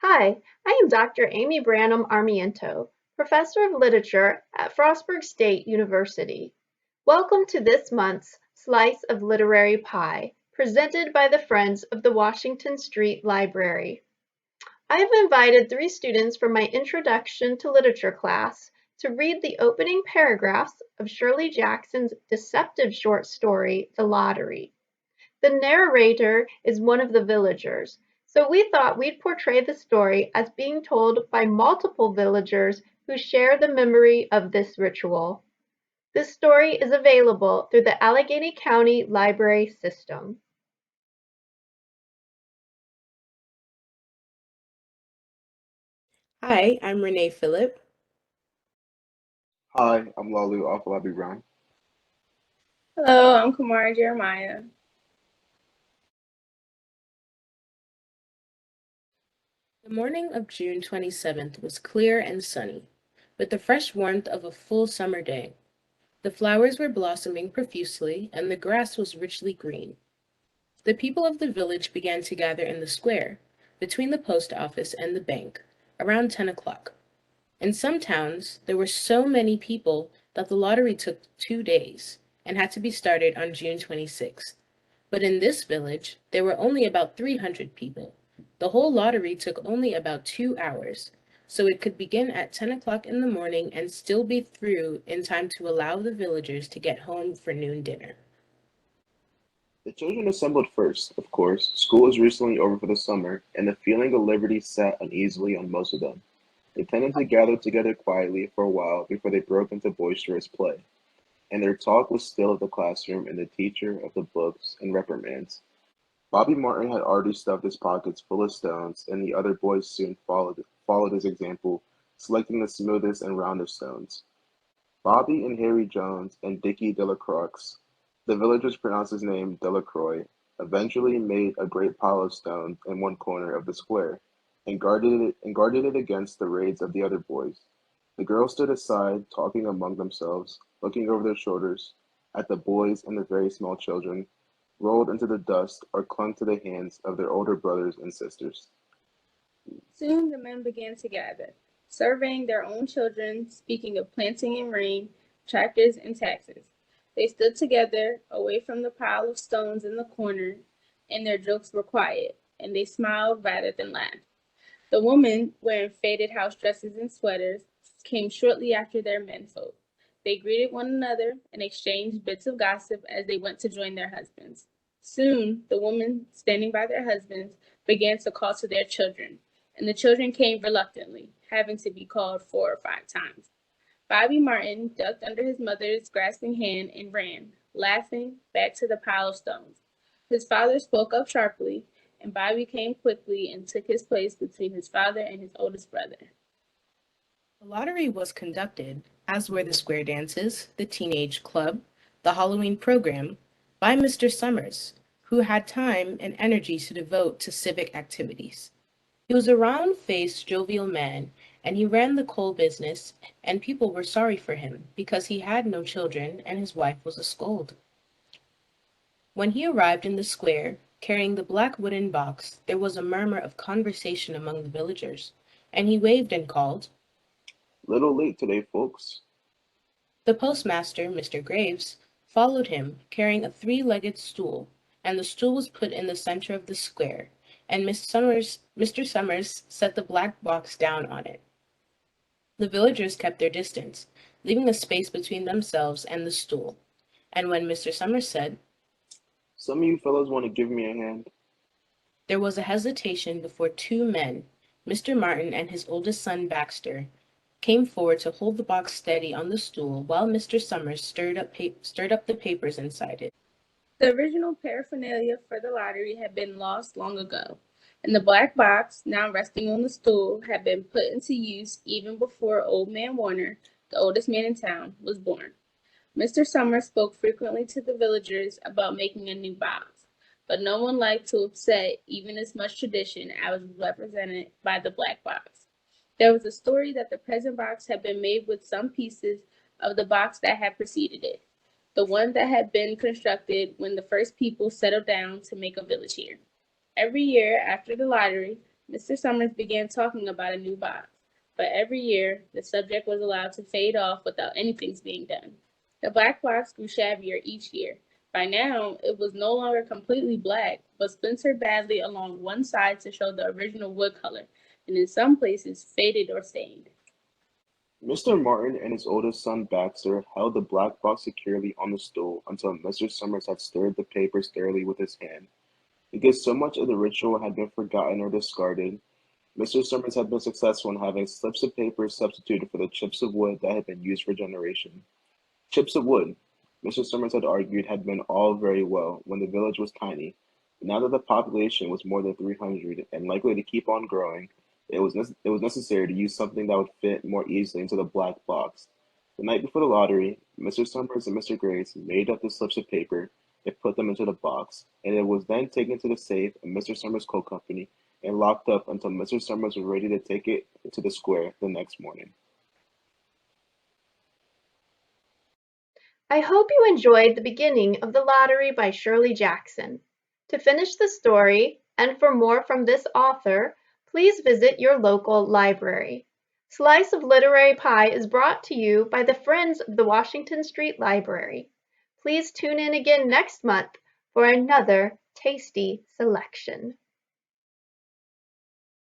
Hi, I am Dr. Amy Branham Armiento, Professor of Literature at Frostburg State University. Welcome to this month's Slice of Literary Pie, presented by the Friends of the Washington Street Library. I have invited three students from my Introduction to Literature class to read the opening paragraphs of Shirley Jackson's deceptive short story, The Lottery. The narrator is one of the villagers, so we thought we'd portray the story as being told by multiple villagers who share the memory of this ritual. This story is available through the Allegheny County Library System. Hi, I'm Renee Phillip. Hi, I'm Lalu Afolabi Brown. Hello, I'm Kamara Jeremiah. The morning of June 27th was clear and sunny, with the fresh warmth of a full summer day. The flowers were blossoming profusely, and the grass was richly green. The people of the village began to gather in the square, between the post office and the bank, around 10 o'clock. In some towns, there were so many people that the lottery took 2 days and had to be started on June 26th. But in this village, there were only about 300 people. The whole lottery took only about 2 hours, so it could begin at 10 o'clock in the morning and still be through in time to allow the villagers to get home for noon dinner. The children assembled first, of course. School was recently over for the summer, and the feeling of liberty sat uneasily on most of them. They tended to gather together quietly for a while before they broke into boisterous play, and their talk was still of the classroom and the teacher, of the books and reprimands. Bobby Martin had already stuffed his pockets full of stones, and the other boys soon followed his example, selecting the smoothest and roundest stones. Bobby and Harry Jones and Dickie Delacroix, the villagers pronounced his name Delacroix, eventually made a great pile of stones in one corner of the square, and guarded it against the raids of the other boys. The girls stood aside, talking among themselves, looking over their shoulders at the boys and the very small children, rolled into the dust or clung to the hands of their older brothers and sisters. Soon the men began to gather, surveying their own children, speaking of planting and rain, tractors and taxes. They stood together, away from the pile of stones in the corner, and their jokes were quiet, and they smiled rather than laughed. The women, wearing faded house dresses and sweaters, came shortly after their menfolk. They greeted one another and exchanged bits of gossip as they went to join their husbands. Soon, the women standing by their husbands began to call to their children, and the children came reluctantly, having to be called 4 or 5 times. Bobby Martin ducked under his mother's grasping hand and ran, laughing, back to the pile of stones. His father spoke up sharply, and Bobby came quickly and took his place between his father and his oldest brother. The lottery was conducted, as were the square dances, the teenage club, the Halloween program, by Mr. Summers, who had time and energy to devote to civic activities. He was a round-faced, jovial man, and he ran the coal business, and people were sorry for him because he had no children and his wife was a scold. When he arrived in the square, carrying the black wooden box, there was a murmur of conversation among the villagers, and he waved and called. Little late today, folks. The postmaster, Mr. Graves, followed him, carrying a three-legged stool, and the stool was put in the center of the square, and Mr. Summers set the black box down on it. The villagers kept their distance, leaving a space between themselves and the stool, and when Mr. Summers said, Some of you fellows want to give me a hand? there was a hesitation before two men, Mr. Martin and his oldest son Baxter, came forward to hold the box steady on the stool while Mr. Summers stirred up the papers inside it. The original paraphernalia for the lottery had been lost long ago, and the black box, now resting on the stool, had been put into use even before Old Man Warner, the oldest man in town, was born. Mr. Summers spoke frequently to the villagers about making a new box, but no one liked to upset even as much tradition as was represented by the black box. There was a story that the present box had been made with some pieces of the box that had preceded it, the one that had been constructed when the first people settled down to make a village here. Every year after the lottery, Mr. Summers began talking about a new box, but every year the subject was allowed to fade off without anything being done. The black box grew shabbier each year. By now, it was no longer completely black, but splintered badly along one side to show the original wood color, and in some places faded or stained. Mr. Martin and his oldest son Baxter held the black box securely on the stool until Mr. Summers had stirred the paper thoroughly with his hand. Because so much of the ritual had been forgotten or discarded, Mr. Summers had been successful in having slips of paper substituted for the chips of wood that had been used for generations. Chips of wood, Mr. Summers had argued, had been all very well when the village was tiny, but now that the population was more than 300 and likely to keep on growing, it was necessary to use something that would fit more easily into the black box. The night before the lottery, Mr. Summers and Mr. Grace made up the slips of paper and put them into the box, and it was then taken to the safe at Mr. Summers' coal company and locked up until Mr. Summers was ready to take it to the square the next morning. I hope you enjoyed the beginning of The Lottery by Shirley Jackson. To finish the story, and for more from this author, please visit your local library. Slice of Literary Pie is brought to you by the Friends of the Washington Street Library. Please tune in again next month for another tasty selection.